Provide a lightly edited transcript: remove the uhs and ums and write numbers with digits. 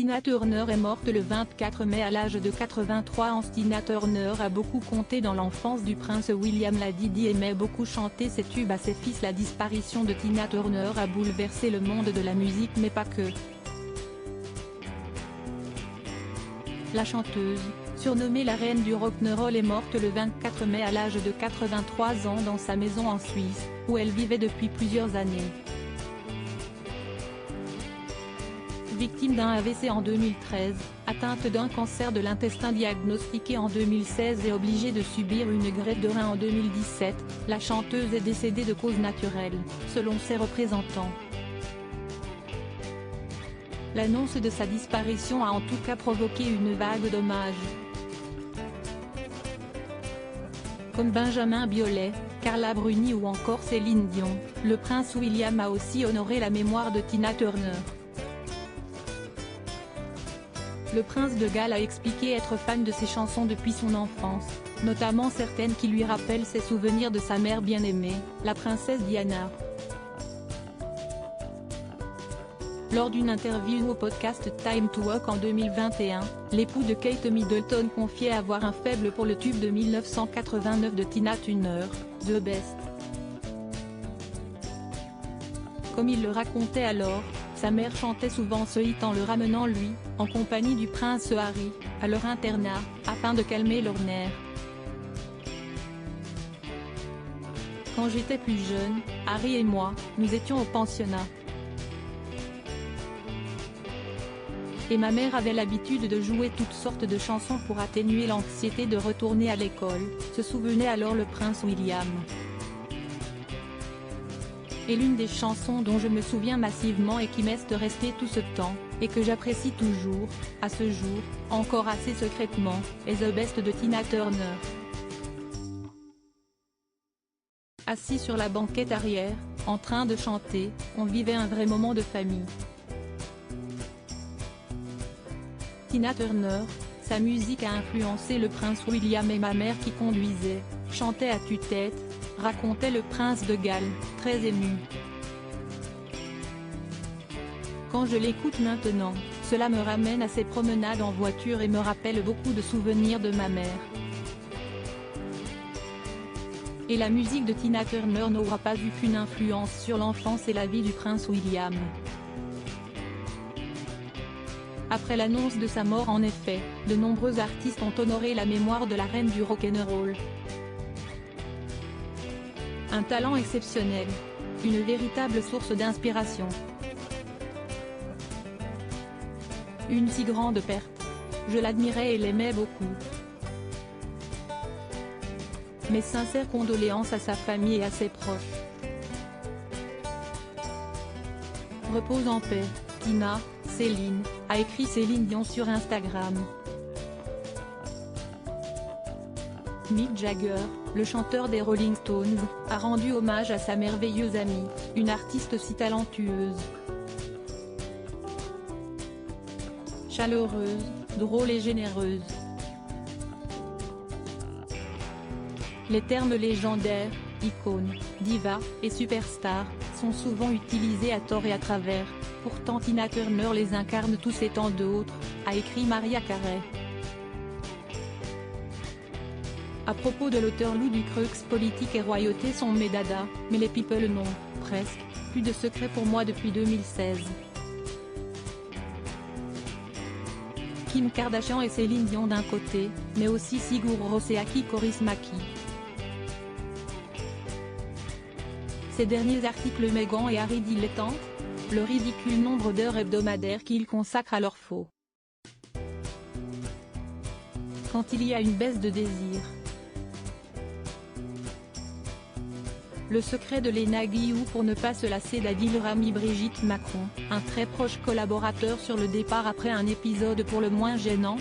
Tina Turner est morte le 24 mai à l'âge de 83 ans. Tina Turner a beaucoup compté dans l'enfance du prince William. La Didi aimait beaucoup chanter ses tubes à ses fils. La disparition de Tina Turner a bouleversé le monde de la musique mais pas que. La chanteuse, surnommée la reine du rock'n'roll, est morte le 24 mai à l'âge de 83 ans dans sa maison en Suisse, où elle vivait depuis plusieurs années. Victime d'un AVC en 2013, atteinte d'un cancer de l'intestin diagnostiqué en 2016 et obligée de subir une greffe de rein en 2017, la chanteuse est décédée de cause naturelle, selon ses représentants. L'annonce de sa disparition a en tout cas provoqué une vague d'hommages. Comme Benjamin Biolay, Carla Bruni ou encore Céline Dion, le prince William a aussi honoré la mémoire de Tina Turner. Le prince de Galles a expliqué être fan de ses chansons depuis son enfance, notamment certaines qui lui rappellent ses souvenirs de sa mère bien-aimée, la princesse Diana. Lors d'une interview au podcast Time to Walk en 2021, l'époux de Kate Middleton confiait avoir un faible pour le tube de 1989 de Tina Turner, The Best. Comme il le racontait alors, sa mère chantait souvent ce hit en le ramenant lui, en compagnie du prince Harry, à leur internat, afin de calmer leurs nerfs. Quand j'étais plus jeune, Harry et moi, nous étions au pensionnat. Et ma mère avait l'habitude de jouer toutes sortes de chansons pour atténuer l'anxiété de retourner à l'école, se souvenait alors le prince William. Et l'une des chansons dont je me souviens massivement et qui m'est restée tout ce temps, et que j'apprécie toujours, à ce jour, encore assez secrètement, est The Best de Tina Turner. Assis sur la banquette arrière, en train de chanter, on vivait un vrai moment de famille. Tina Turner, sa musique a influencé le prince William et ma mère qui conduisait, chantait à tue-tête, racontait le prince de Galles, très ému. Quand je l'écoute maintenant, cela me ramène à ces promenades en voiture et me rappelle beaucoup de souvenirs de ma mère. Et la musique de Tina Turner n'aura pas eu qu'une influence sur l'enfance et la vie du prince William. Après l'annonce de sa mort en effet, de nombreux artistes ont honoré la mémoire de la reine du rock'n'roll. Un talent exceptionnel. Une véritable source d'inspiration. Une si grande perte. Je l'admirais et l'aimais beaucoup. Mes sincères condoléances à sa famille et à ses proches. Repose en paix, Tina, Céline, a écrit Céline Dion sur Instagram. Mick Jagger, le chanteur des Rolling Stones, a rendu hommage à sa merveilleuse amie, une artiste si talentueuse. Chaleureuse, drôle et généreuse. Les termes légendaires, icône, diva, et superstar, sont souvent utilisés à tort et à travers, pourtant Tina Turner les incarne tous et tant d'autres, a écrit Mariah Carey. À propos de l'auteur Lou Ducreux, politique et royauté sont mes dadas, mais les people n'ont, presque, plus de secret pour moi depuis 2016. Kim Kardashian et Céline Dion d'un côté, mais aussi Sigur Rós et Aki Kaurismäki. Ces derniers articles Meghan et Harry dilettantes, le ridicule nombre d'heures hebdomadaires qu'ils consacrent à leur faux. Quand il y a une baisse de désir. Le secret de Léna Guillou pour ne pas se lasser d'Adil Rami. Brigitte Macron, un très proche collaborateur sur le départ après un épisode pour le moins gênant,